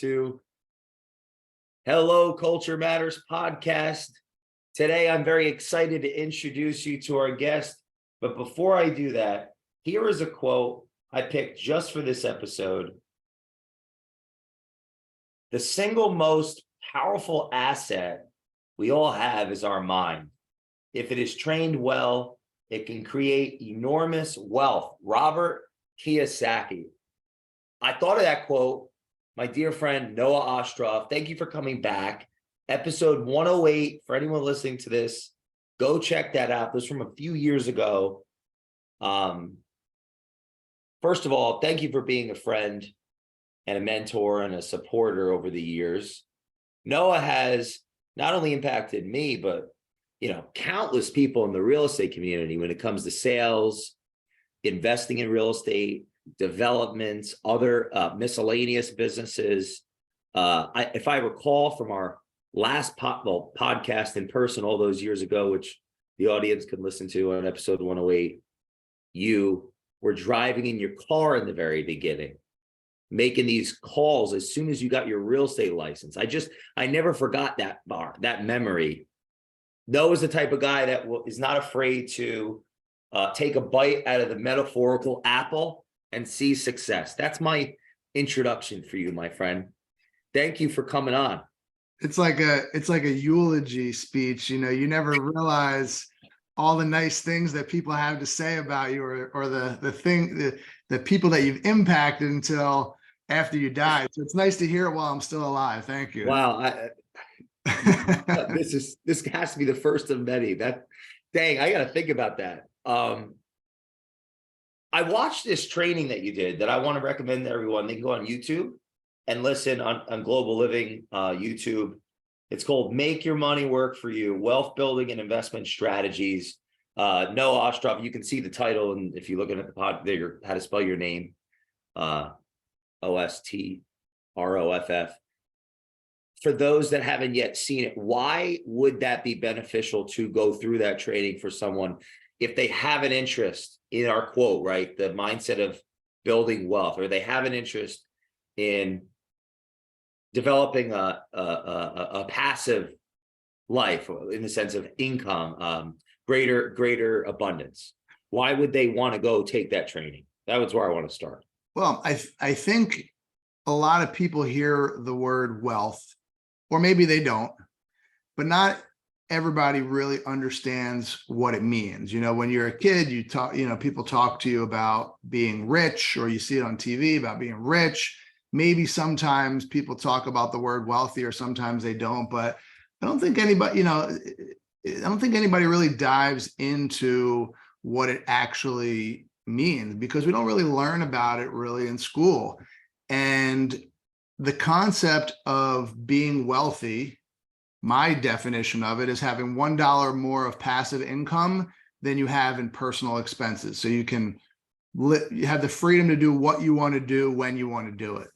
To Hello Culture Matters podcast. Today, I'm very excited to introduce you to our guest. But before I do that, here is a quote I picked just for this episode. The single most powerful asset we all have is our mind. If it is trained well, it can create enormous wealth. Robert Kiyosaki. I thought of that quote. My dear friend, Noah Ostroff, thank you for coming back. Episode 108, for anyone listening to this, go check that out. This was from a few years ago. First of all, thank you for being a friend and a mentor and a supporter over the years. Noah has not only impacted me, but countless people in the real estate community when it comes to sales, investing in real estate, developments, other miscellaneous businesses. If I recall from our last podcast in person all those years ago, which the audience can listen to on episode 108, you were driving in your car in the very beginning, making these calls as soon as you got your real estate license. I never forgot that memory. Noah's the type of guy that is not afraid to take a bite out of the metaphorical apple and see success. That's my introduction for you, my friend. Thank you for coming on. It's like a eulogy speech. You never realize all the nice things that people have to say about you, or the people that you've impacted until after you die. So it's nice to hear it while I'm still alive. Thank you. Wow. This has to be the first of many. I got to think about that. I watched this training that you did that I want to recommend to everyone. They can go on YouTube and listen on Global Living YouTube. It's called Make Your Money Work for You, Wealth Building and Investment Strategies. Noah Ostroff, you can see the title, and if you're looking at the pod there, how to spell your name, Ostroff. For those that haven't yet seen it, why would that be beneficial to go through that training for someone if they have an interest in our quote, right? The mindset of building wealth, or they have an interest in developing a passive life in the sense of income, greater abundance. Why would they want to go take that training? That was where I want to start. Well, I think a lot of people hear the word wealth, or maybe they don't, but not everybody really understands what it means. When you're a kid, people talk to you about being rich, or you see it on TV about being rich. Maybe sometimes people talk about the word wealthy, or sometimes they don't, but I don't think anybody really dives into what it actually means, because we don't really learn about it really in school. And the concept of being wealthy, my definition of it is having $1 more of passive income than you have in personal expenses. So you have the freedom to do what you want to do when you want to do it.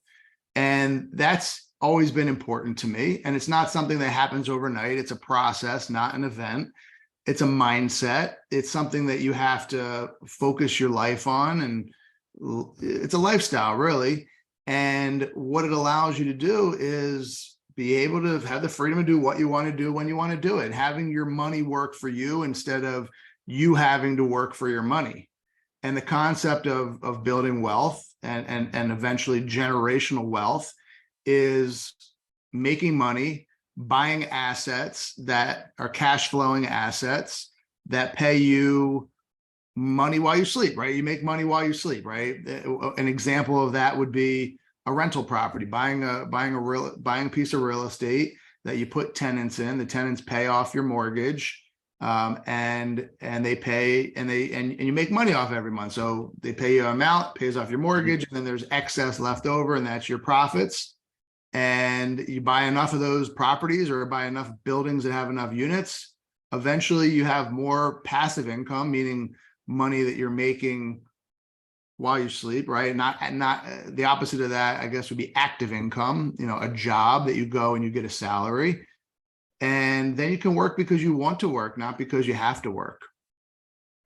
And that's always been important to me. And it's not something that happens overnight. It's a process, not an event. It's a mindset. It's something that you have to focus your life on. And it's a lifestyle, really. And what it allows you to do is be able to have the freedom to do what you want to do when you want to do it, having your money work for you instead of you having to work for your money. And the concept of building wealth and eventually generational wealth is making money, buying assets that are cash flowing assets that pay you money while you sleep, right? You make money while you sleep, right? An example of that would be a rental property, buying a piece of real estate that you put tenants in. The tenants pay off your mortgage, and they pay, and you make money off every month. So they pay you an amount, pays off your mortgage, and then there's excess left over, and that's your profits. And you buy enough of those properties, or buy enough buildings that have enough units. Eventually, you have more passive income, meaning money that you're making while you sleep, right? Not the opposite of that, I guess, would be active income, a job that you go and you get a salary. And then you can work because you want to work, not because you have to work.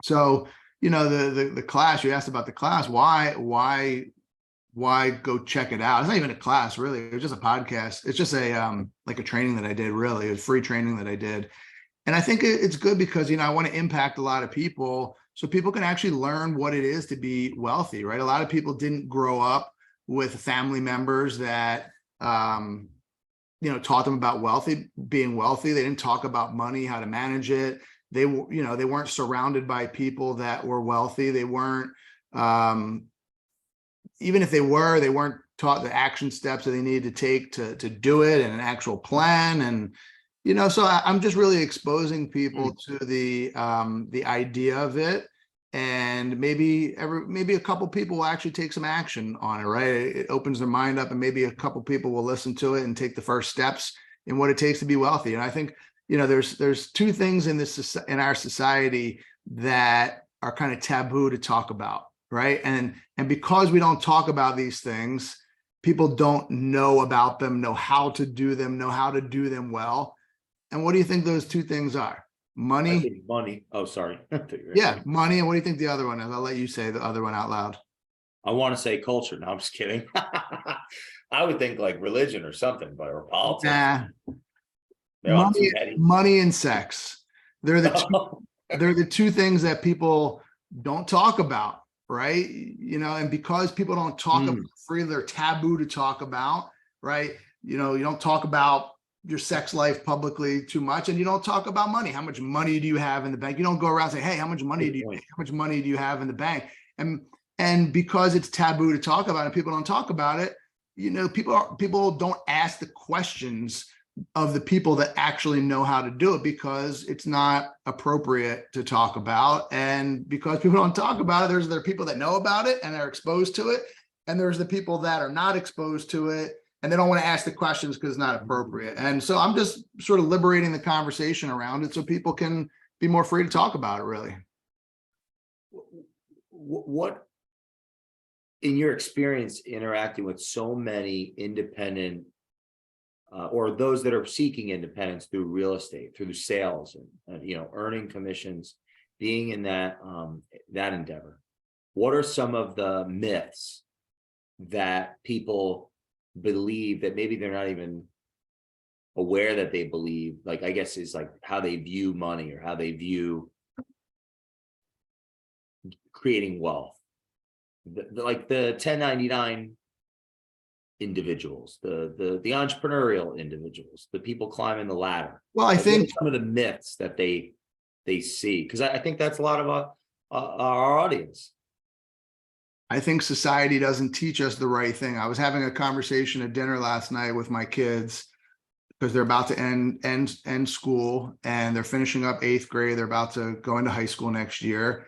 So, the class, you asked about the class, why why go check it out? It's not even a class, really. It was just a podcast. It's just a like a training that I did, really. It was free training that I did. And I think it's good because, I want to impact a lot of people so people can actually learn what it is to be wealthy, right? A lot of people didn't grow up with family members that, taught them about being wealthy. They didn't talk about money, how to manage it. They weren't surrounded by people that were wealthy. They weren't, even if they weren't taught the action steps that they needed to take to do it, and an actual plan. And so I'm just really exposing people to the idea of it, and maybe a couple people will actually take some action on it, right? It opens their mind up, and maybe a couple people will listen to it and take the first steps in what it takes to be wealthy. And I think there's two things in our society that are kind of taboo to talk about, right? And because we don't talk about these things, people don't know about them, know how to do them well. And what do you think those two things are? Money? I think money. Oh, sorry. Yeah, money. And what do you think the other one is? I'll let you say the other one out loud. I want to say culture. No, I'm just kidding. I would think like religion or something, but or politics. Money and sex. They're the two things that people don't talk about, right? And because people don't talk about freely, they're taboo to talk about, right? You don't talk about your sex life publicly too much, and you don't talk about money. How much money do you have in the bank? You don't go around and say, hey, how much money do you have in the bank? And because it's taboo to talk about it, people don't talk about it. People don't ask the questions of the people that actually know how to do it, because it's not appropriate to talk about. And because people don't talk about it, there are people that know about it and are exposed to it, and there's the people that are not exposed to it and they don't want to ask the questions because it's not appropriate. And so I'm just sort of liberating the conversation around it so people can be more free to talk about it, really. What, in your experience interacting with so many independent or those that are seeking independence through real estate, through sales, and earning commissions, being in that endeavor, what are some of the myths that people believe that maybe they're not even aware that they believe? Like, I guess is like how they view money, or how they view creating wealth, like the 1099 individuals, the entrepreneurial individuals, the people climbing the ladder. Well, I think some of the myths that they see, because I think that's a lot of our audience. I think society doesn't teach us the right thing. I was having a conversation at dinner last night with my kids, because they're about to end school, and they're finishing up 8th grade. They're about to go into high school next year.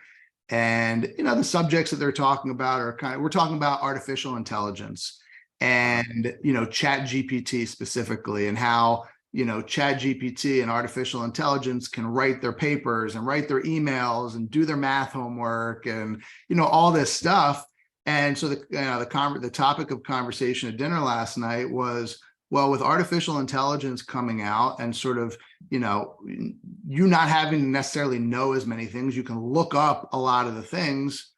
And, the subjects that they're talking about are we're talking about artificial intelligence and, Chat GPT specifically, and how, Chat GPT and artificial intelligence can write their papers and write their emails and do their math homework and, all this stuff. And so the topic of conversation at dinner last night was, well, with artificial intelligence coming out and sort of, you not having to necessarily know as many things, you can look up a lot of the things.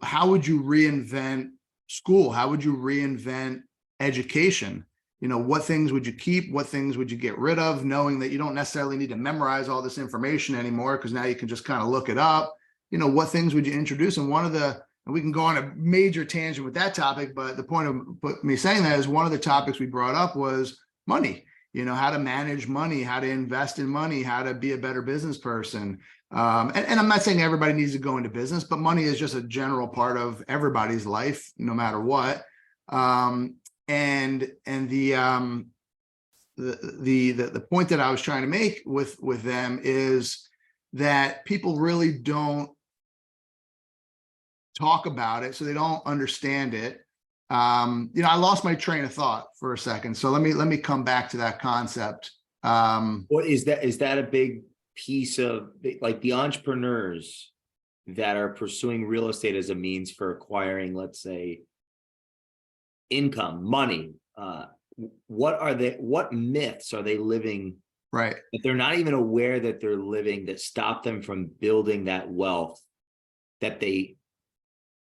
How would you reinvent school? How would you reinvent education? What things would you keep? What things would you get rid of, knowing that you don't necessarily need to memorize all this information anymore, because now you can just kind of look it up? What things would you introduce? And we can go on a major tangent with that topic, but the point of me saying that is one of the topics we brought up was money, how to manage money, how to invest in money, how to be a better business person. And I'm not saying everybody needs to go into business, but money is just a general part of everybody's life, no matter what. And the point that I was trying to make with them is that people really don't talk about it, so they don't understand it. I lost my train of thought for a second, so let me come back to that concept. What is that a big piece of, like, the entrepreneurs that are pursuing real estate as a means for acquiring, let's say, income, money? What myths are they living, right, that they're not even aware that they're living, that stop them from building that wealth that they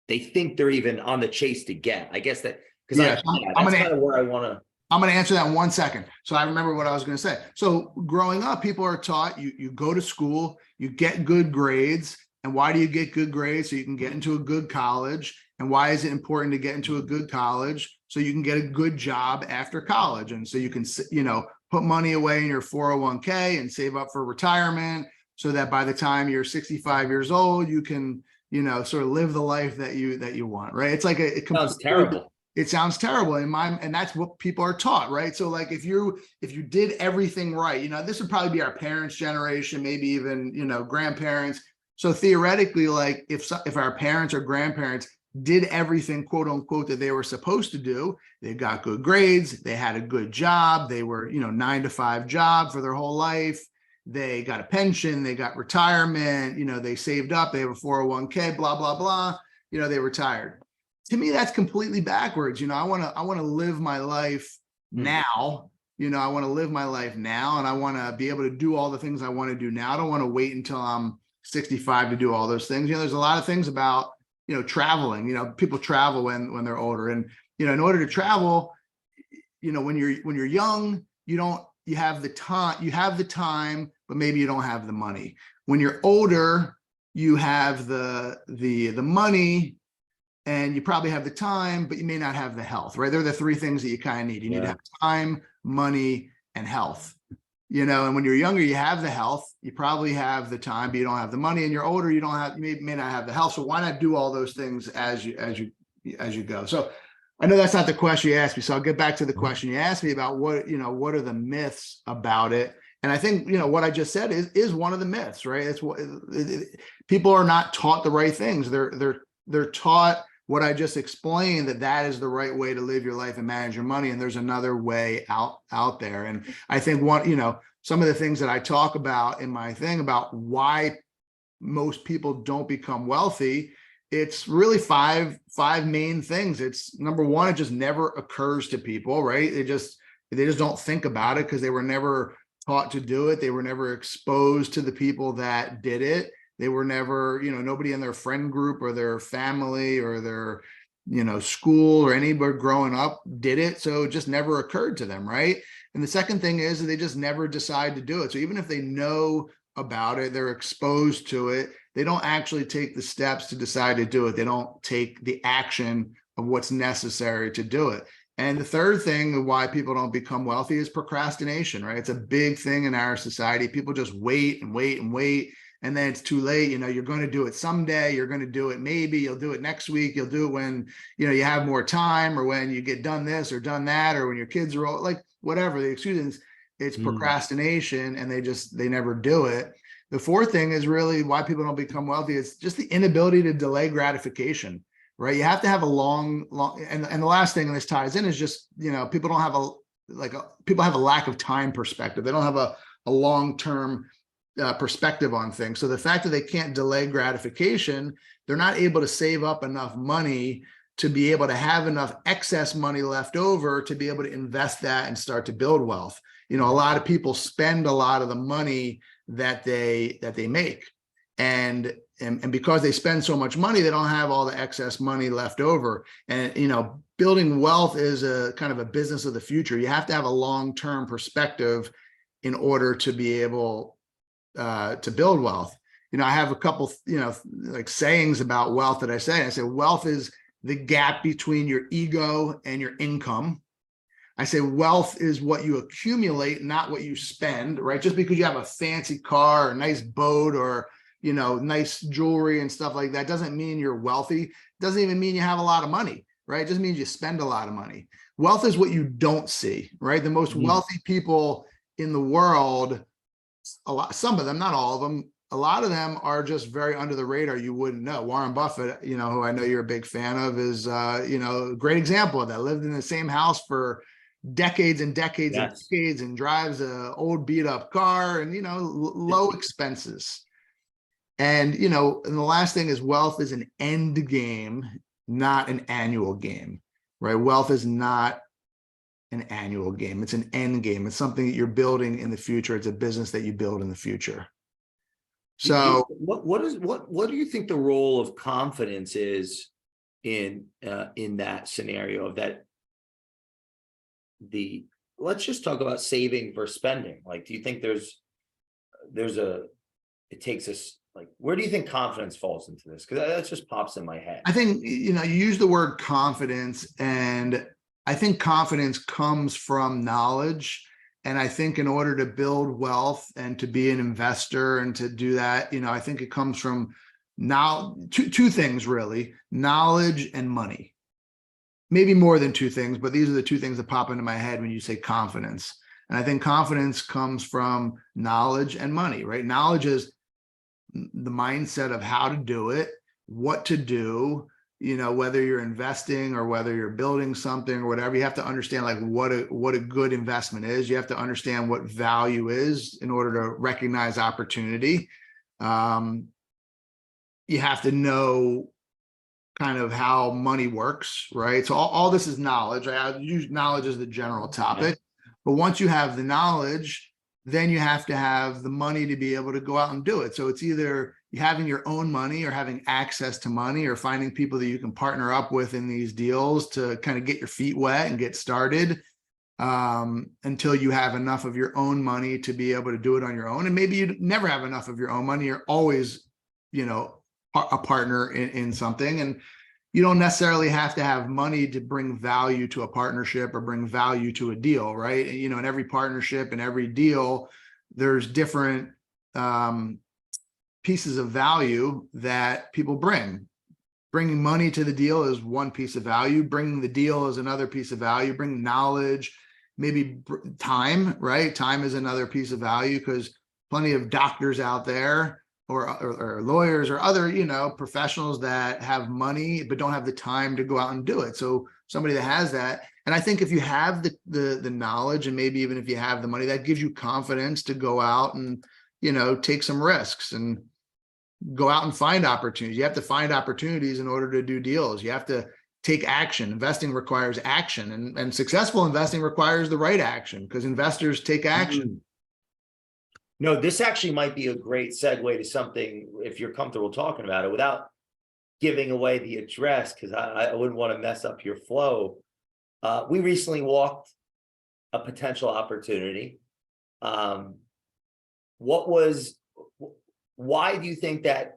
they think they're even on the chase to get. I guess that because Yeah, that's kind of where I want to. I'm going to answer that in 1 second. So I remember what I was going to say. So growing up, people are taught you go to school, you get good grades. And why do you get good grades? So you can get into a good college. And why is it important to get into a good college? So you can get a good job after college. And so you can, put money away in your 401k and save up for retirement so that by the time you're 65 years old, you can, sort of live the life that you want, right? It's like Sounds terrible. It sounds terrible and that's what people are taught, right? So like if you did everything right, this would probably be our parents' generation, maybe even, grandparents. So theoretically, like if our parents or grandparents did everything, quote unquote, that they were supposed to do, they got good grades, they had a good job, they were, 9-to-5 job for their whole life. They got a pension, they got retirement, they saved up, they have a 401k, blah, blah, blah, they retired. To me, that's completely backwards. I want to live my life now. I want to live my life now, and I want to be able to do all the things I want to do now. I don't want to wait until I'm 65 to do all those things. There's a lot of things about, traveling. People travel when they're older, and in order to travel, when you're young, you have the time, but maybe you don't have the money. When you're older, you have the money. And you probably have the time, but you may not have the health, right? They're the three things that you kind of need. You need to have time, money, and health. And when you're younger, you have the health, you probably have the time, but you don't have the money. And you're older, you may not have the health. So why not do all those things as you go? So I know that's not the question you asked me. So I'll get back to the question you asked me about what are the myths about it? And I think, what I just said is one of the myths, right? It's what people are not taught the right things. They're taught what I just explained, that is the right way to live your life and manage your money. And there's another way out there. And I think some of the things that I talk about in my thing about why most people don't become wealthy, it's really five main things. It's number one, it just never occurs to people, right? They just don't think about it because they were never taught to do it. They were never exposed to the people that did it. They were never, nobody in their friend group or their family or their, school or anybody growing up did it. So it just never occurred to them, right? And the second thing is that they just never decide to do it. So even if they know about it, they're exposed to it, they don't actually take the steps to decide to do it. They don't take the action of what's necessary to do it. And the third thing of why people don't become wealthy is procrastination, right? It's a big thing in our society. People just wait and wait and wait. And then it's too late. You're going to do it someday. You're going to do it. Maybe you'll do it next week. You'll do it when, you have more time, or when you get done this or done that, or when your kids are old, like whatever the excuse is. It's procrastination, and they never do it. The fourth thing is really why people don't become wealthy. It's just the inability to delay gratification, right? You have to have a long, and the last thing, and this ties in, is just, people don't have people have a lack of time perspective. They don't have a long-term perspective on things. So the fact that they can't delay gratification, they're not able to save up enough money to be able to have enough excess money left over to be able to invest that and start to build wealth. A lot of people spend a lot of the money that they make. And because they spend so much money, they don't have all the excess money left over. And, building wealth is a kind of a business of the future. You have to have a long-term perspective in order to be able to build wealth. I have a couple, like sayings about wealth that I say. I say, wealth is the gap between your ego and your income. I say wealth is what you accumulate, not what you spend, right? Just because you have a fancy car or a nice boat or, nice jewelry and stuff like that doesn't mean you're wealthy. Doesn't even mean you have a lot of money, right? It just means you spend a lot of money. Wealth is what you don't see, right? The most wealthy people in the world, some of them, not all of them, a lot of them are just very under the radar. You wouldn't know. Warren Buffett, who I know you're a big fan of, is, a great example of that. Lived in the same house for decades and decades and decades, and drives a old beat up car, and, low expenses. And, and the last thing is wealth is an end game, not an annual game, right? Wealth is not an annual game. It's an end game. It's something that you're building in the future. It's a business that you build in the future. So what do you think the role of confidence is in that scenario of that. Let's just talk about saving versus spending. Like, do you think there's it takes us, like, where do you think confidence falls into this? Because that just pops in my head. I think, you use the word confidence, and I think confidence comes from knowledge. And I think in order to build wealth and to be an investor and to do that, I think it comes from now two things really: knowledge and money. Maybe more than two things, but these are the two things that pop into my head when you say confidence. And I think confidence comes from knowledge and money, right? Knowledge is the mindset of how to do it, what to do, whether you're investing or whether you're building something or whatever. You have to understand like what a good investment is. You have to understand what value is in order to recognize opportunity. You have to know kind of how money works, right? So all this is knowledge. I use knowledge as the general topic, but once you have the knowledge, then you have to have the money to be able to go out and do it. So it's either you having your own money or having access to money or finding people that you can partner up with in these deals to kind of get your feet wet and get started until you have enough of your own money to be able to do it on your own. And maybe you never have enough of your own money. You're always, a partner in something. And you don't necessarily have to have money to bring value to a partnership or bring value to a deal, right? In every partnership and every deal, there's different pieces of value that people bring. Bringing money to the deal is one piece of value. Bringing the deal is another piece of value. Bringing knowledge, maybe time, right? Time is another piece of value because plenty of doctors out there or lawyers or other, professionals that have money, but don't have the time to go out and do it. So somebody that has that, and I think if you have the knowledge and maybe even if you have the money, that gives you confidence to go out and, take some risks and go out and find opportunities. You have to find opportunities in order to do deals. You have to take action. Investing requires action, and successful investing requires the right action because investors take action. No, this actually might be a great segue to something, if you're comfortable talking about it, without giving away the address, because I wouldn't want to mess up your flow. We recently walked a potential opportunity. Why do you think that,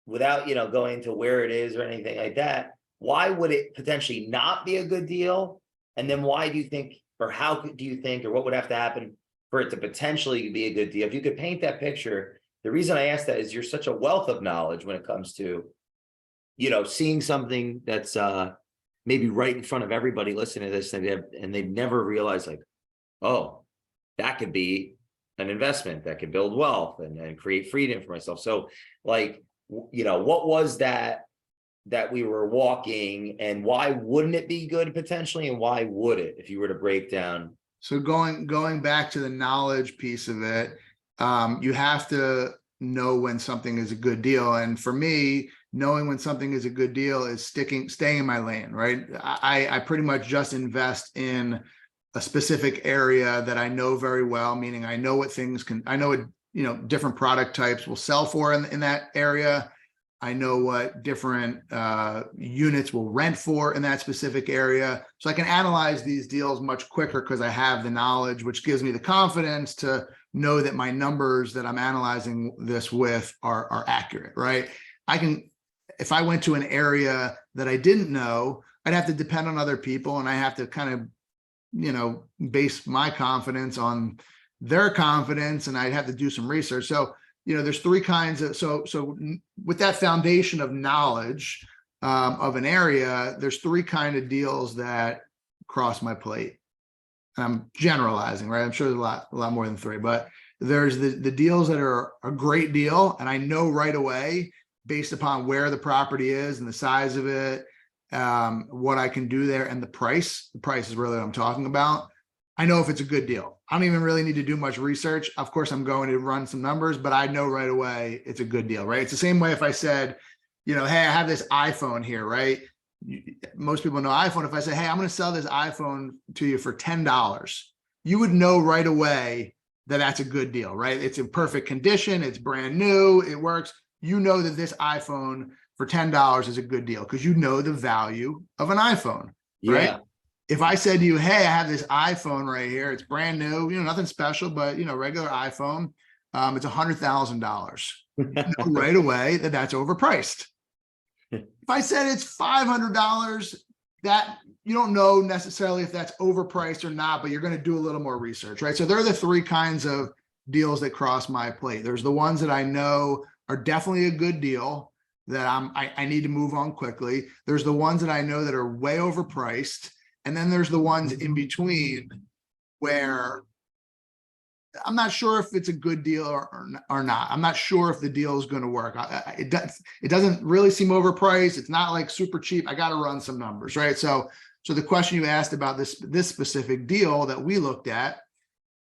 without going into where it is or anything like that, why would it potentially not be a good deal? And then why do you think, or how do you think, or what would have to happen for it to potentially be a good deal? If you could paint that picture. The reason I ask that is you're such a wealth of knowledge when it comes to, seeing something that's maybe right in front of everybody listening to this, and they've never realized, like, oh, that could be an investment that could build wealth and create freedom for myself. So, like, what was that we were walking, and why wouldn't it be good potentially, and why would it, if you were to break down? So going back to the knowledge piece of it, you have to know when something is a good deal. And for me, knowing when something is a good deal is staying in my lane, right? I pretty much just invest in a specific area that I know very well, meaning I know what different product types will sell for in that area. I know what different units will rent for in that specific area. So I can analyze these deals much quicker because I have the knowledge, which gives me the confidence to know that my numbers that I'm analyzing this with are accurate, right? If I went to an area that I didn't know, I'd have to depend on other people, and I have to kind of, base my confidence on their confidence, and I'd have to do some research. So there's three kinds of, so with that foundation of knowledge of an area, there's three kind of deals that cross my plate. I'm generalizing, right? I'm sure there's a lot more than three, but there's the deals that are a great deal, and I know right away, based upon where the property is and the size of it, what I can do there, and the price. The price is really what I'm talking about. I know if it's a good deal. I don't even really need to do much research. Of course, I'm going to run some numbers, but I know right away it's a good deal, right? It's the same way if I said, hey, I have this iPhone here, right? Most people know iPhone. If I say, hey, I'm going to sell this iPhone to you for $10, you would know right away that that's a good deal, right? It's in perfect condition. It's brand new. It works. You know that this iPhone for $10 is a good deal because you know the value of an iPhone, right? Yeah. If I said to you, hey, I have this iPhone right here, it's brand new, nothing special, but regular iPhone, it's $100,000. You know right away that that's overpriced. If I said it's $500, that you don't know necessarily if that's overpriced or not, but you're going to do a little more research, right? So there are the three kinds of deals that cross my plate. There's the ones that I know are definitely a good deal that I need to move on quickly. There's the ones that I know that are way overpriced. And then there's the ones in between where I'm not sure if it's a good deal or not. I'm not sure if the deal is going to work. It doesn't really seem overpriced. It's not like super cheap. I got to run some numbers, right? So the question you asked about this specific deal that we looked at,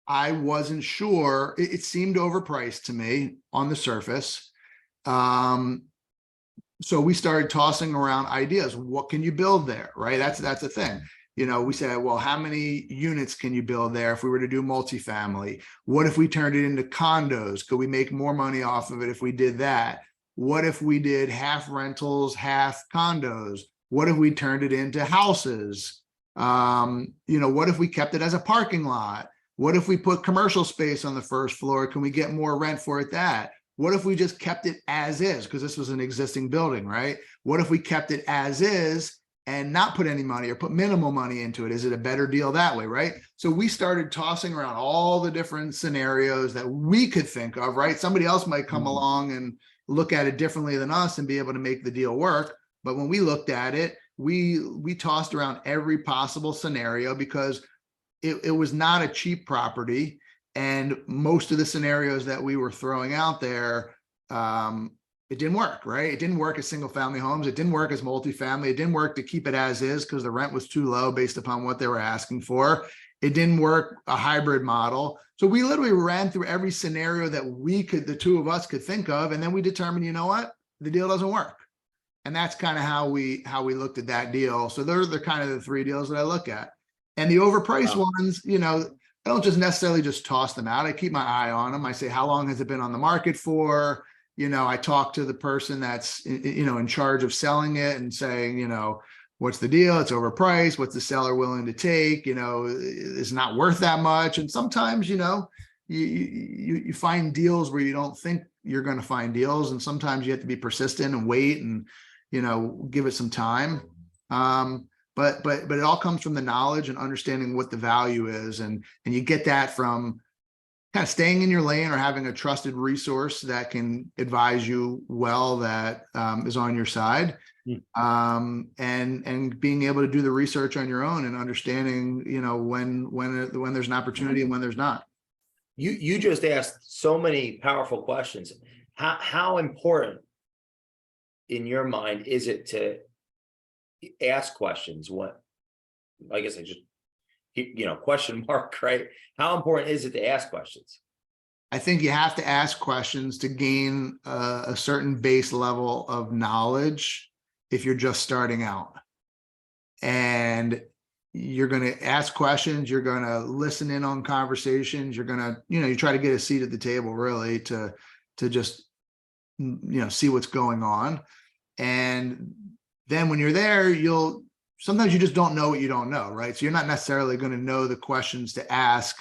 I wasn't sure. It seemed overpriced to me on the surface. So we started tossing around ideas. What can you build there, right? That's the thing. We said, well, how many units can you build there if we were to do multifamily? What if we turned it into condos? Could we make more money off of it if we did that? What if we did half rentals, half condos? What if we turned it into houses? What if we kept it as a parking lot? What if we put commercial space on the first floor? Can we get more rent for it that? What if we just kept it as is? Because this was an existing building, right? What if we kept it as is and not put any money or put minimal money into it? Is it a better deal that way, right? So we started tossing around all the different scenarios that we could think of, right? Somebody else might come along and look at it differently than us and be able to make the deal work. But when we looked at it, we tossed around every possible scenario because it was not a cheap property. And most of the scenarios that we were throwing out there, it didn't work, right? It didn't work as single family homes. It didn't work as multifamily. It didn't work to keep it as is because the rent was too low based upon what they were asking for. It didn't work a hybrid model. So we literally ran through every scenario that the two of us could think of. And then we determined, you know what? The deal doesn't work. And that's kind of how we looked at that deal. So those are kind of the three deals that I look at. And the overpriced ones, I don't just necessarily just toss them out. I keep my eye on them. I say, how long has it been on the market for? I talk to the person that's, in charge of selling it and saying, what's the deal? It's overpriced. What's the seller willing to take? It's not worth that much. And sometimes, you find deals where you don't think you're going to find deals. And sometimes you have to be persistent and wait and, give it some time. But it all comes from the knowledge and understanding what the value is. And you get that from kind of staying in your lane or having a trusted resource that can advise you well, that is on your side. And being able to do the research on your own and understanding, when there's an opportunity and when there's not. You just asked so many powerful questions. How important in your mind is it to ask questions? What, I guess I just, question mark, right? How important is it to ask questions? I think you have to ask questions to gain a certain base level of knowledge if you're just starting out. And you're going to ask questions, you're going to listen in on conversations, you're going to, you try to get a seat at the table really to just, see what's going on. And then when you're there, sometimes you just don't know what you don't know, right? So you're not necessarily going to know the questions to ask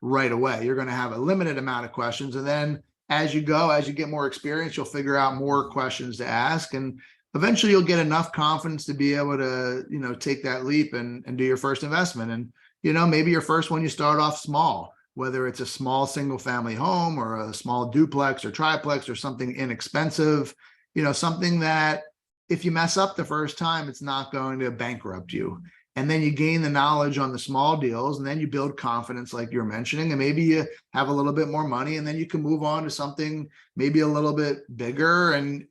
right away. You're going to have a limited amount of questions. And then as you get more experience, you'll figure out more questions to ask. And eventually you'll get enough confidence to be able to, take that leap and do your first investment. And, maybe your first one, you start off small, whether it's a small single family home or a small duplex or triplex or something inexpensive, something that if you mess up the first time, it's not going to bankrupt you. And then you gain the knowledge on the small deals, and then you build confidence like you're mentioning, and maybe you have a little bit more money, and then you can move on to something maybe a little bit bigger, and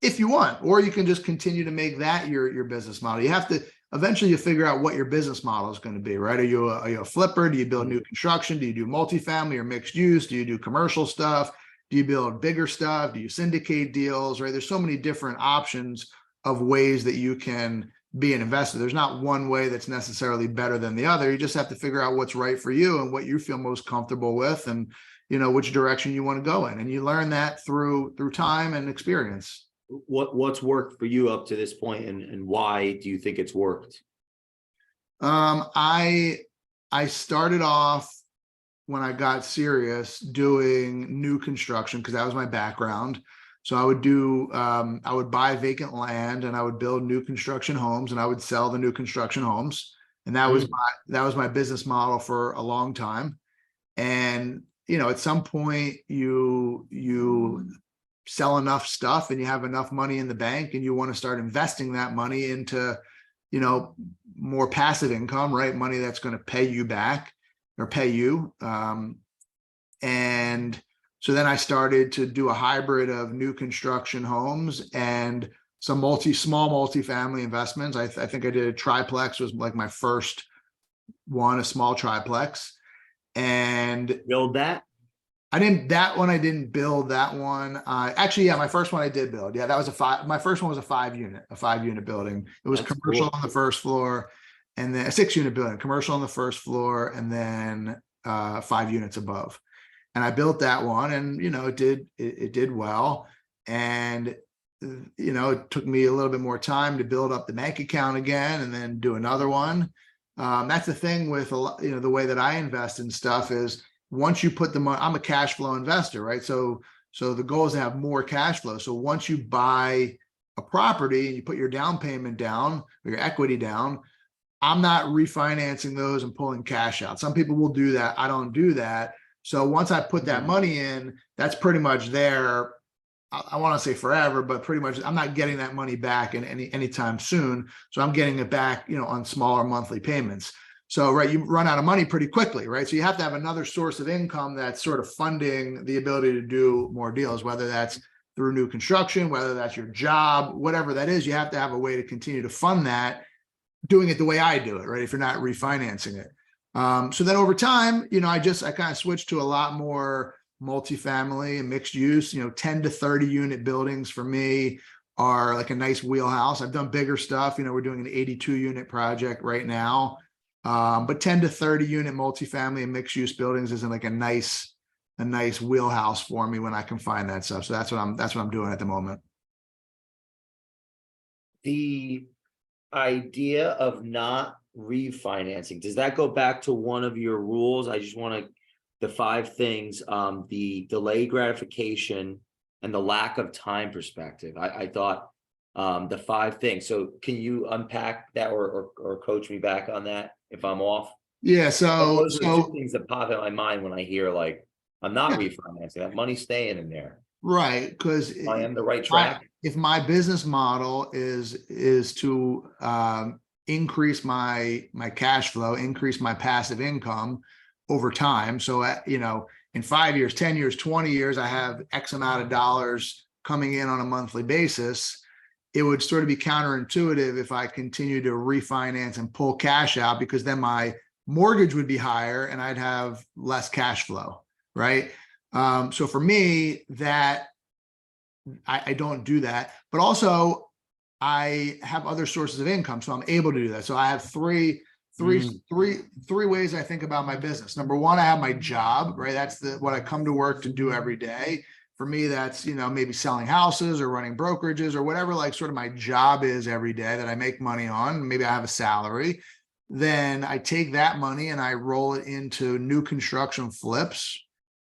if you want, or you can just continue to make that your business model. You have to eventually you figure out what your business model is going to be, right? Are you a flipper? Do you build new construction? Do you do multifamily or mixed use? Do you do commercial stuff? Do you build bigger stuff? Do you syndicate deals, right? There's so many different options of ways that you can be an investor. There's not one way that's necessarily better than the other. You just have to figure out what's right for you and what you feel most comfortable with, and which direction you want to go in. And you learn that through time and experience. What's worked for you up to this point, and why do you think it's worked? I started off when I got serious doing new construction because that was my background. So I would buy vacant land and I would build new construction homes and I would sell the new construction homes. And that was my business model for a long time. And, at some point you sell enough stuff and you have enough money in the bank and you want to start investing that money into, more passive income, right? Money that's going to pay you back or pay you. And so then I started to do a hybrid of new construction homes and some small multifamily investments. I think I did a triplex, was like my first one, a small triplex. And Build that? I didn't build that one. Actually, yeah, my first one I did build. Yeah, that was my first one was a 5-unit building. It was That's commercial cool. on the first floor and then a 6-unit building, commercial on the first floor and then 5 units above. And I built that one and, it did well. And, it took me a little bit more time to build up the bank account again and then do another one. That's the thing with a lot, the way that I invest in stuff is once you put the money, I'm a cash flow investor, right? So the goal is to have more cash flow. So once you buy a property and you put your down payment down or your equity down, I'm not refinancing those and pulling cash out. Some people will do that. I don't do that. So once I put that money in, that's pretty much there. I want to say forever, but pretty much I'm not getting that money back in anytime soon. So I'm getting it back, on smaller monthly payments. So, right, you run out of money pretty quickly, right? So you have to have another source of income that's sort of funding the ability to do more deals, whether that's through new construction, whether that's your job, whatever that is, you have to have a way to continue to fund that, doing it the way I do it, right? If you're not refinancing it. So then over time, I kind of switched to a lot more multifamily and mixed use, 10 to 30 unit buildings for me are like a nice wheelhouse. I've done bigger stuff. We're doing an 82 unit project right now. But 10 to 30 unit multifamily and mixed use buildings isn't like a nice wheelhouse for me when I can find that stuff. So that's what I'm doing at the moment. The idea of not refinancing, does that go back to one of your rules? I just want to, the 5 things, the delayed gratification and the lack of time perspective. I thought the 5 things. So can you unpack that or coach me back on that if I'm off? Yeah. Those are 2 things that pop in my mind when I hear like, I'm not refinancing, that money's staying in there. Right. Because I am the right track. If my business model is to increase my cash flow, increase my passive income over time. So, in 5 years, 10 years, 20 years, I have X amount of dollars coming in on a monthly basis. It would sort of be counterintuitive if I continue to refinance and pull cash out because then my mortgage would be higher and I'd have less cash flow, right? So for me, that I don't do that, but also I have other sources of income, so I'm able to do that. So I have three ways I think about my business. Number one, I have my job, right? That's what I come to work to do every day. For me, that's, maybe selling houses or running brokerages or whatever, like sort of my job is every day that I make money on. Maybe I have a salary. Then I take that money and I roll it into new construction flips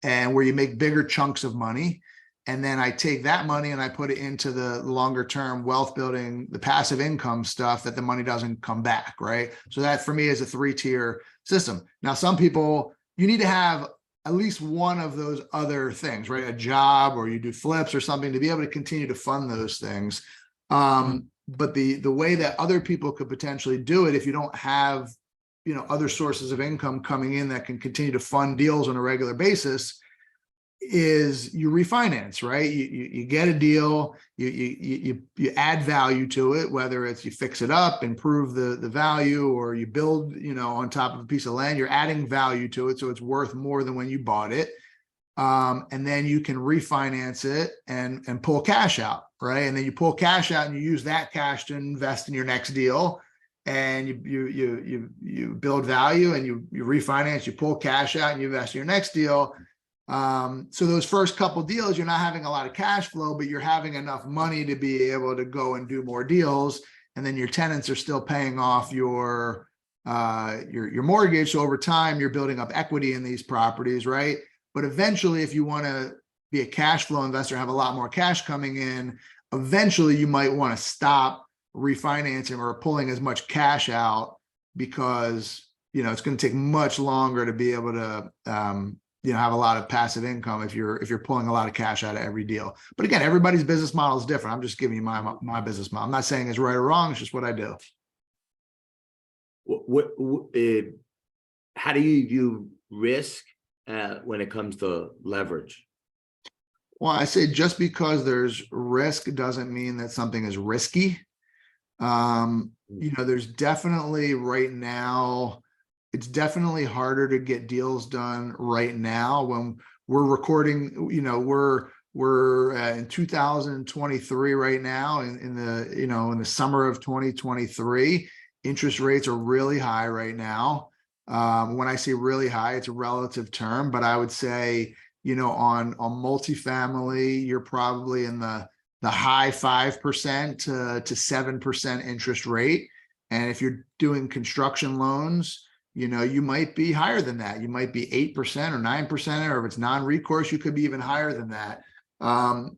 and where you make bigger chunks of money. And then I take that money and I put it into the longer term wealth building, the passive income stuff that the money doesn't come back, right? So that for me is a 3-tier system. Now, some people, you need to have at least one of those other things, right? A job or you do flips or something to be able to continue to fund those things. But the way that other people could potentially do it, if you don't have, other sources of income coming in that can continue to fund deals on a regular basis, is you refinance, right? You get a deal, you add value to it, whether it's you fix it up, improve the value, or you build, on top of a piece of land, you're adding value to it. So it's worth more than when you bought it. And then you can refinance it and pull cash out, right? And then you pull cash out and you use that cash to invest in your next deal. And you build value and you refinance, you pull cash out and you invest in your next deal. So those first couple deals, you're not having a lot of cash flow, but you're having enough money to be able to go and do more deals. And then your tenants are still paying off your mortgage. So over time, you're building up equity in these properties, right? But eventually, if you want to be a cash flow investor, have a lot more cash coming in, eventually you might want to stop refinancing or pulling as much cash out, because it's going to take much longer to be able to have a lot of passive income if you're pulling a lot of cash out of every deal. But again, everybody's business model is different. I'm just giving you my business model. I'm not saying it's right or wrong. It's just what I do. How do you view risk when it comes to leverage? Well, I say just because there's risk doesn't mean that something is risky. There's definitely right now, it's definitely harder to get deals done right now when we're recording. We're in 2023 right now, in the summer of 2023. Interest rates are really high right now. When I say really high, it's a relative term, but I would say, on multifamily, you're probably in the high 5% to 7% interest rate. And if you're doing construction loans, you might be higher than that. You might be 8% or 9%, or if it's non-recourse, you could be even higher than that. And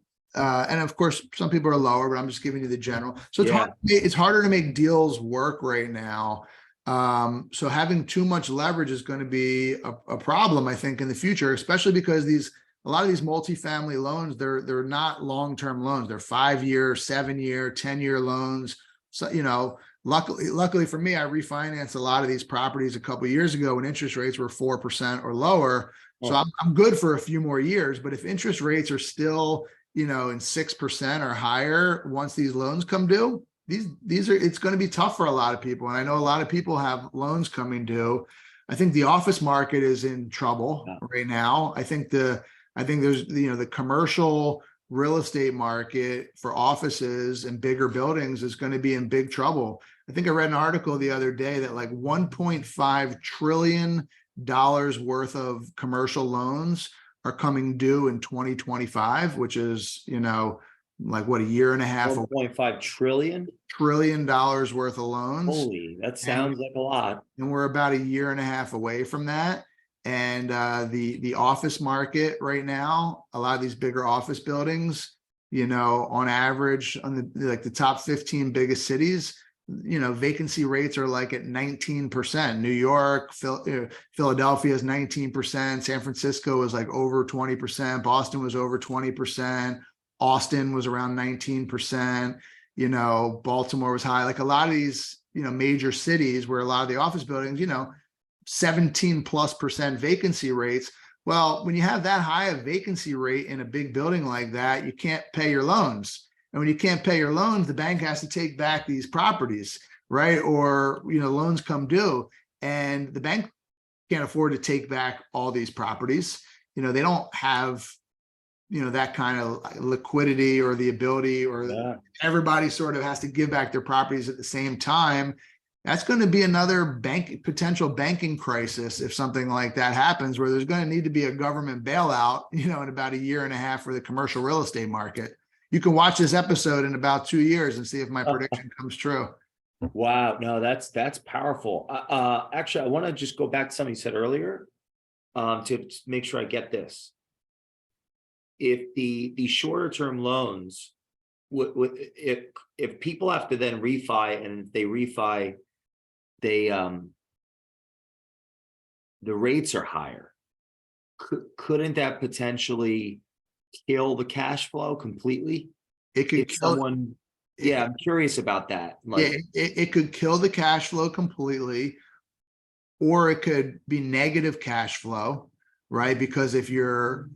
of course, some people are lower, but I'm just giving you the general. So it's harder to make deals work right now. So having too much leverage is going to be a problem, I think, in the future, especially because a lot of these multifamily loans, they're not long-term loans. They're 5-year, 7-year, 10-year loans. So, luckily for me, I refinanced a lot of these properties a couple of years ago when interest rates were 4% or lower. So I'm good for a few more years. But if interest rates are still, in 6% or higher, once these loans come due, it's going to be tough for a lot of people. And I know a lot of people have loans coming due. I think the office market is in trouble right now. I think there's, the commercial real estate market for offices and bigger buildings is going to be in big trouble. I think I read an article the other day that like $1.5 trillion worth of commercial loans are coming due in 2025, which is, like what, a year and a half. $1.5 trillion worth of loans. Holy, that sounds like a lot. And we're about a year and a half away from that. And the office market right now, a lot of these bigger office buildings, on average, on the top 15 biggest cities, vacancy rates are like at 19%. New York, Philadelphia is 19%. San Francisco is like over 20%. Boston was over 20%. Austin was around 19%. Baltimore was high. Like a lot of these, major cities where a lot of the office buildings, 17+% vacancy rates. Well, when you have that high of vacancy rate in a big building like that, you can't pay your loans. And when you can't pay your loans, the bank has to take back these properties, right? Or, loans come due and the bank can't afford to take back all these properties. They don't have, that kind of liquidity or the ability, or everybody sort of has to give back their properties at the same time. That's going to be another potential banking crisis if something like that happens, where there's going to need to be a government bailout, in about a year and a half for the commercial real estate market. You can watch this episode in about 2 years and see if my prediction comes true. Wow. No, that's powerful. Actually, I want to just go back to something you said earlier, to make sure I get this. If the shorter term loans, if people have to then refi, and if they refi, the rates are higher, couldn't that potentially kill the cash flow completely? It could kill someone. Yeah, I'm curious about that. Like, it could kill the cash flow completely, or it could be negative cash flow, right? Because if you're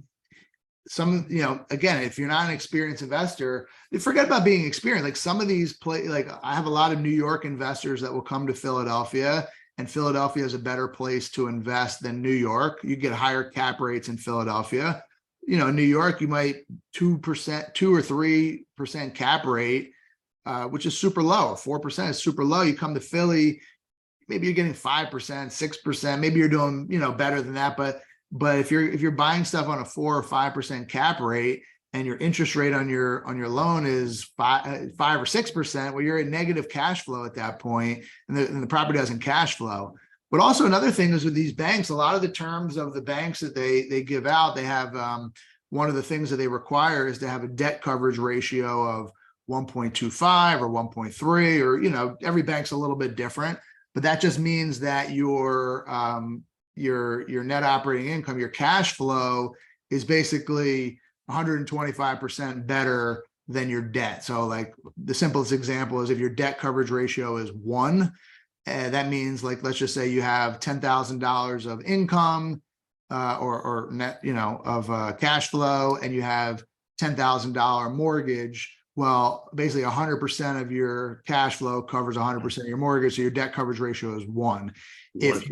again, if you're not an experienced investor, forget about being experienced. Like some of these like I have a lot of New York investors that will come to Philadelphia, and Philadelphia is a better place to invest than New York. You get higher cap rates in Philadelphia. New York, you might 2% or 3% cap rate, which is super low. 4% is super low. You come to Philly, maybe you're getting 5%, 6%. Maybe you're doing, better than that. But But if you're buying stuff on a 4 or 5% cap rate, and your interest rate on your loan is 5 or 6%, well, you're at negative cash flow at that point, and the property doesn't cash flow. But also another thing is with these banks, a lot of the terms of the banks that they give out, they have one of the things that they require is to have a debt coverage ratio of 1.25 or 1.3, or every bank's a little bit different, but that just means that your net operating income, your cash flow, is basically 125% better than your debt. So like the simplest example is if your debt coverage ratio is 1, that means, like, let's just say you have $10,000 of income or net, of cash flow, and you have $10,000 mortgage. Well, basically 100% of your cash flow covers 100% of your mortgage. So your debt coverage ratio is 1. If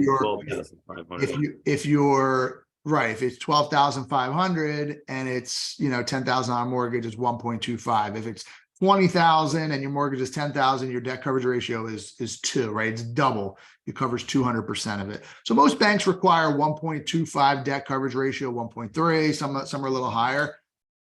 it's 12,500 and it's, $10,000 mortgage is 1.25. If it's 20,000 and your mortgage is 10,000, your debt coverage ratio is 2, right? It's double. It covers 200% of it. So most banks require 1.25 debt coverage ratio, 1.3, some are a little higher.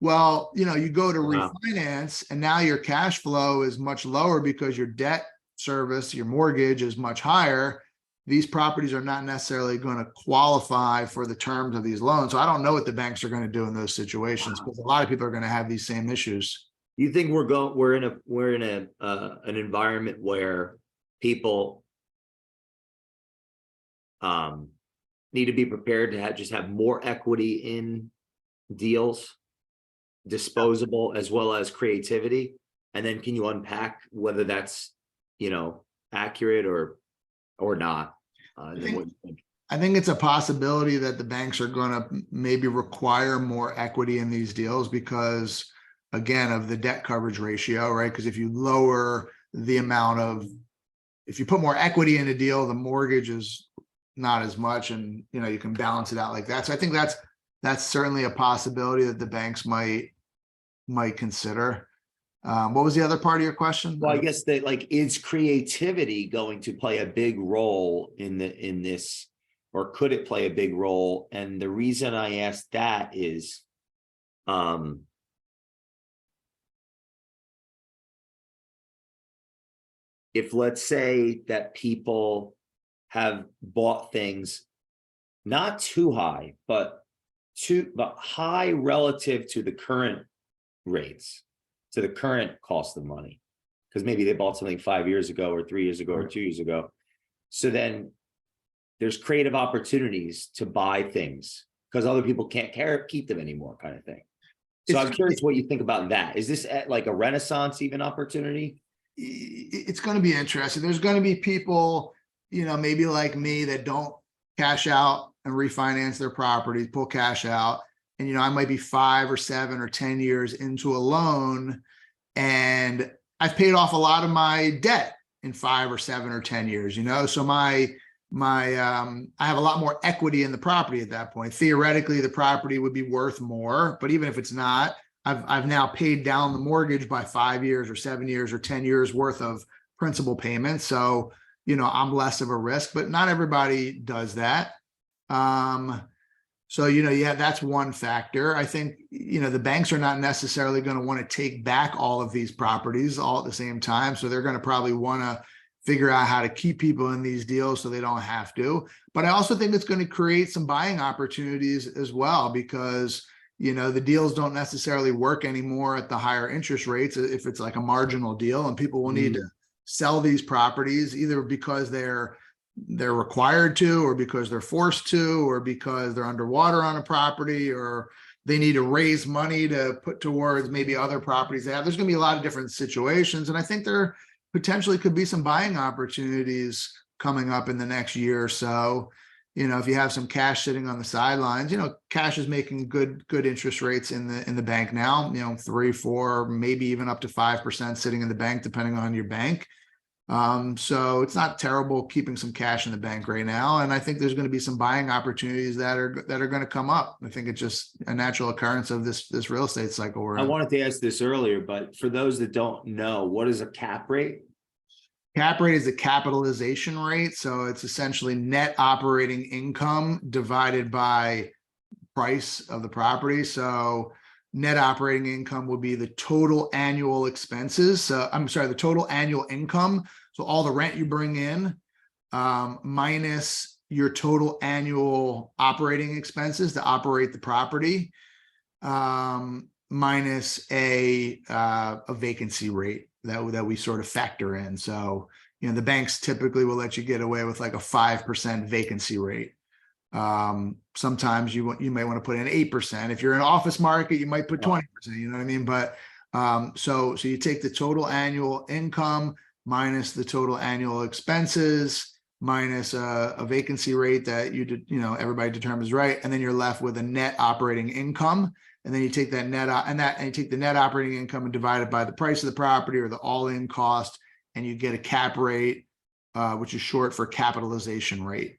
Well, you go to refinance, and now your cash flow is much lower because your debt service, your mortgage, is much higher. These properties are not necessarily going to qualify for the terms of these loans. So I don't know what the banks are going to do in those situations, because a lot of people are going to have these same issues. You think we're in an environment where people need to be prepared to just have more equity in deals, disposable as well as creativity? And then can you unpack whether that's accurate or not? I think it's a possibility that the banks are going to maybe require more equity in these deals because, again, of the debt coverage ratio, right? Because if you lower the amount if you put more equity in a deal, the mortgage is not as much, and you can balance it out like that. So I think that's certainly a possibility that the banks might consider. What was the other part of your question? Well, I guess that, is creativity going to play a big role in this, or could it play a big role? And the reason I asked that is, if let's say that people have bought things not too high, but high relative to the current rates, to the current cost of money, because maybe they bought something 5 years ago or 3 years ago or 2 years ago. So then there's creative opportunities to buy things because other people can't keep them anymore, kind of thing. So I'm curious what you think about that. Is this at like a Renaissance even opportunity? It's going to be interesting. There's going to be people, maybe like me, that don't cash out and refinance their properties, pull cash out. And, I might be 5 or 7 or 10 years into a loan, and I've paid off a lot of my debt in 5 or 7 or 10 years, so I have a lot more equity in the property at that point. Theoretically, the property would be worth more, but even if it's not, I've now paid down the mortgage by 5 years or 7 years or 10 years worth of principal payments. So, I'm less of a risk, but not everybody does that. So, yeah, that's one factor. I think, the banks are not necessarily going to want to take back all of these properties all at the same time. So they're going to probably want to figure out how to keep people in these deals so they don't have to. But I also think it's going to create some buying opportunities as well, because, the deals don't necessarily work anymore at the higher interest rates if it's like a marginal deal, and people will need to sell these properties either because they're required to, or because they're forced to, or because they're underwater on a property, or they need to raise money to put towards maybe other properties they have. There's going to be a lot of different situations. And I think there potentially could be some buying opportunities coming up in the next year or so. If you have some cash sitting on the sidelines, cash is making good interest rates in the bank now, 3, 4, maybe even up to 5% sitting in the bank, depending on your bank. So it's not terrible keeping some cash in the bank right now. And I think there's going to be some buying opportunities that are going to come up. I think it's just a natural occurrence of this real estate cycle we're in. I wanted to ask this earlier, but for those that don't know, what is a cap rate? Cap rate is a capitalization rate. So it's essentially net operating income divided by price of the property. So net operating income would be the total annual expenses. So I'm sorry, the total annual income. So all the rent you bring in, minus your total annual operating expenses to operate the property, minus a vacancy rate that we sort of factor in. So, the banks typically will let you get away with like a 5% vacancy rate. Sometimes you might want to put in 8%. If you're in office market, you might put 20%, you know what I mean? But so you take the total annual income minus the total annual expenses minus a vacancy rate that everybody determines, right? And then you're left with a net operating income. And then you take that and you take the net operating income and divide it by the price of the property or the all-in cost, and you get a cap rate, which is short for capitalization rate.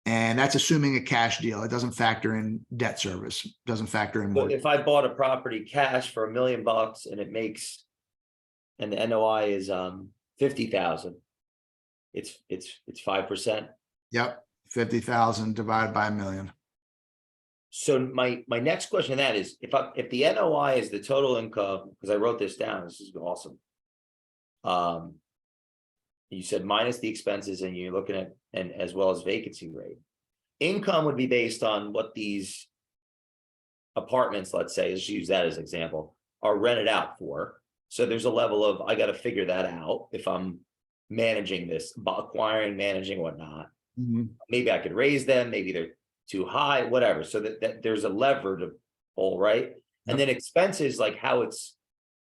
And that's assuming a cash deal. It doesn't factor in debt service, doesn't factor in So mortgage. if I bought a property cash for $1 million and the NOI is 50,000, it's 5%. Yep, 50,000 divided by $1 million. So my next question to that is, if the NOI is the total income, because I wrote this down, this is awesome. You said minus the expenses, and you're looking at, and as well as vacancy rate. Income would be based on what these apartments, let's say, let's use that as an example, are rented out for. So there's a level of, I got to figure that out if I'm managing this, acquiring, managing, whatnot. Mm-hmm. Maybe I could raise them, maybe they're too high, whatever. So that there's a lever to pull, right? Yep. And then expenses, like how it's,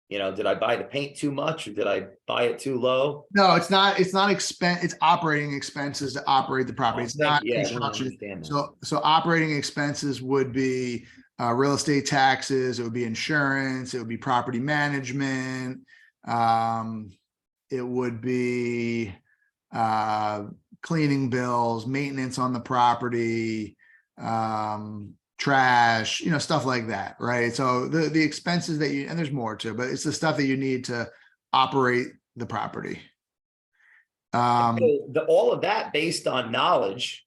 did I buy the paint too much or did I buy it too low? No, it's not expense. It's operating expenses to operate the property. It's not construction. So operating expenses would be real estate taxes. It would be insurance. It would be property management. It would be cleaning bills, maintenance on the property, trash, stuff like that, right? So the expenses that and there's more too, but it's the stuff that you need to operate the property. All of that based on knowledge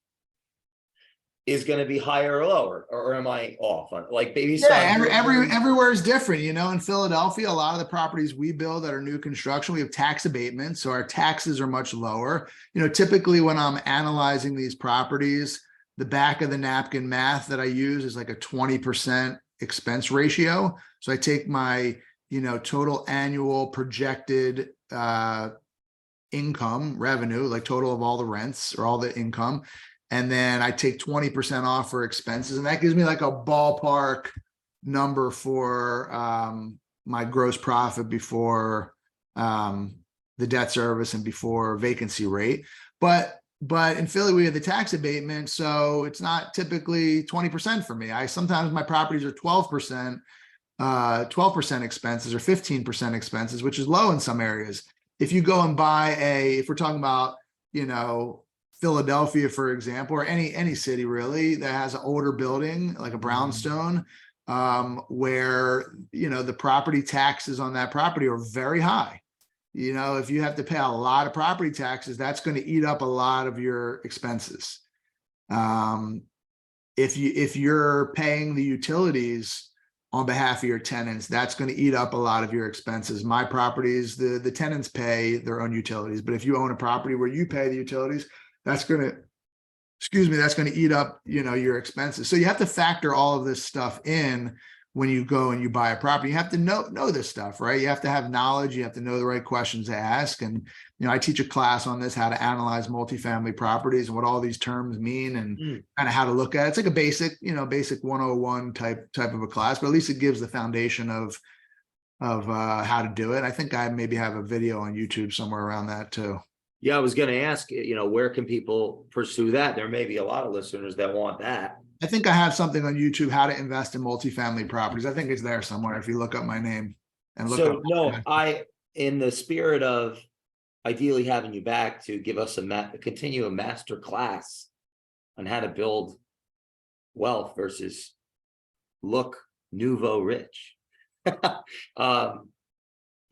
is going to be higher or lower, or am I off on like baby? Yeah, everywhere is different. In Philadelphia, a lot of the properties we build that are new construction, we have tax abatement, so our taxes are much lower. Typically when I'm analyzing these properties, the back of the napkin math that I use is like a 20% expense ratio. So I take my, total annual projected income revenue, like total of all the rents or all the income. And then I take 20% off for expenses. And that gives me like a ballpark number for my gross profit before the debt service and before vacancy rate. But in Philly, we have the tax abatement, so it's not typically 20% for me. Sometimes my properties are 12%, 12% expenses or 15% expenses, which is low in some areas. If you go and buy if we're talking about, Philadelphia, for example, or any city really that has an older building like a brownstone, where the property taxes on that property are very high. If you have to pay a lot of property taxes, that's going to eat up a lot of your expenses. If you're paying the utilities on behalf of your tenants, that's going to eat up a lot of your expenses. My properties, the tenants pay their own utilities, but if you own a property where you pay the utilities, that's going to eat up, your expenses. So you have to factor all of this stuff in when you go and you buy a property. You have to know this stuff, right? You have to have knowledge. You have to know the right questions to ask. And, I teach a class on this, how to analyze multifamily properties and what all these terms mean and kind of how to look at it. It's like a basic 101 type of a class, but at least it gives the foundation of how to do it. I think I maybe have a video on YouTube somewhere around that too. Yeah, I was going to ask, where can people pursue that? There may be a lot of listeners that want that. I think I have something on YouTube, how to invest in multifamily properties. I think it's there somewhere if you look up my name and look up. No, in the spirit of ideally having you back to give us continue a master class on how to build wealth versus look nouveau rich. The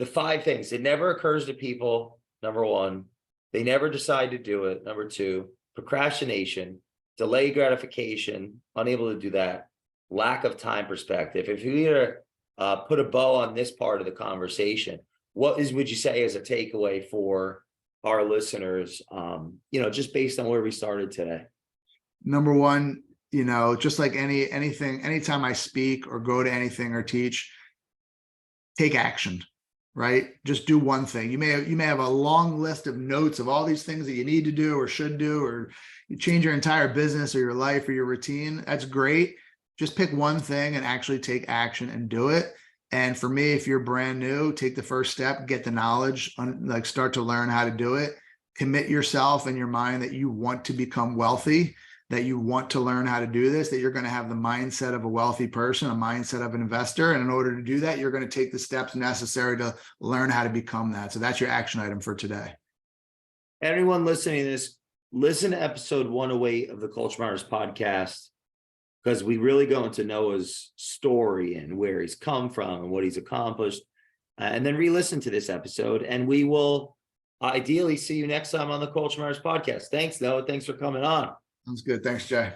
5 things, it never occurs to people. Number 1, they never decide to do it. Number 2, procrastination, delay gratification, unable to do that. lack of time perspective, if you were to put a bow on this part of the conversation, would you say is a takeaway for our listeners, just based on where we started today? Number one, just like anything, anytime I speak or go to anything or teach, take action, right? Just do one thing. You may have a long list of notes of all these things that you need to do or should do, or you change your entire business or your life or your routine. That's great. Just pick one thing and actually take action and do it. And for me, if you're brand new, take the first step, get the knowledge, like start to learn how to do it. Commit yourself in your mind that you want to become wealthy, that you want to learn how to do this, that you're going to have the mindset of a wealthy person, a mindset of an investor. And in order to do that, you're going to take the steps necessary to learn how to become that. So that's your action item for today. Everyone listening to this, listen to episode 108 of the Culture Matters podcast, because we really go into Noah's story and where he's come from and what he's accomplished. And then re-listen to this episode, and we will ideally see you next time on the Culture Matters podcast. Thanks, Noah. Thanks for coming on. Sounds good. Thanks, Jay.